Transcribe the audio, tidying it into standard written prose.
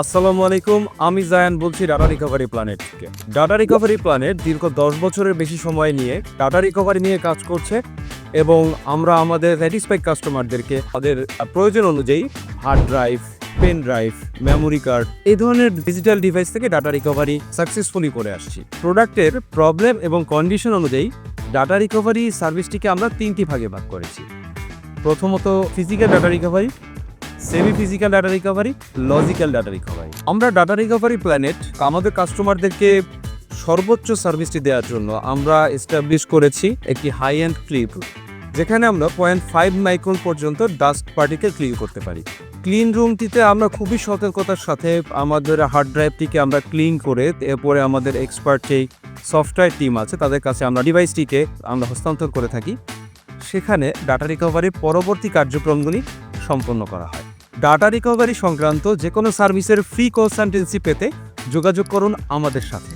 আসসালামু আলাইকুম, আমি জায়ান বলছি ডাটা রিকভারি প্ল্যানেট থেকে। ডাটা রিকভারি প্ল্যানেট দীর্ঘ 10 বছরের বেশি সময় নিয়ে ডাটা রিকভারি নিয়ে কাজ করছে এবং আমরা আমাদের স্যাটিসফাইড কাস্টমারদেরকে তাদের প্রয়োজন অনুযায়ী hard drive, pen drive, memory card এই ধরনের ডিজিটাল ডিভাইস থেকে ডাটা রিকভারি সাকসেসফুলি করে আসছি। প্রোডাক্টের প্রবলেম এবং কন্ডিশন অনুযায়ী ডাটা রিকভারি সার্ভিসটিকে আমরা 3টি ভাগে ভাগ করেছি। প্রথমত physical data recovery, semi physical data recovery, logical data recovery. আমরা ডাটা রিকভারি প্ল্যানেট আমাদের কাস্টমারদেরকে সর্বোচ্চ সার্ভিসটি দেওয়ার জন্য আমরা এস্টাবলিশ করেছি একটি হাই এন্ড ক্লিপ, যেখানে আমরা 0.5 মাইক্রন পর্যন্ত ডাস্ট পার্টিকেল ক্লিন করতে পারি। ক্লিন রুমটিতে আমরা খুবই সতর্কতার সাথে আমাদের হার্ড ড্রাইভটিকে আমরা ক্লিন করে এরপরে আমাদের এক্সপার্ট যেই সফটওয়্যার টিম আছে তাদের কাছে আমরা ডিভাইসটিকে আমরা হস্তান্তর করে থাকি। সেখানে ডাটা রিকভারির পরবর্তী কার্যক্রমগুলি সম্পন্ন করা হয়। ডাটা রিকভারি সংক্রান্ত যে কোনো সার্ভিসের ফ্রি কনসালটেন্সি পেতে যোগাযোগ করুন আমাদের সাথে।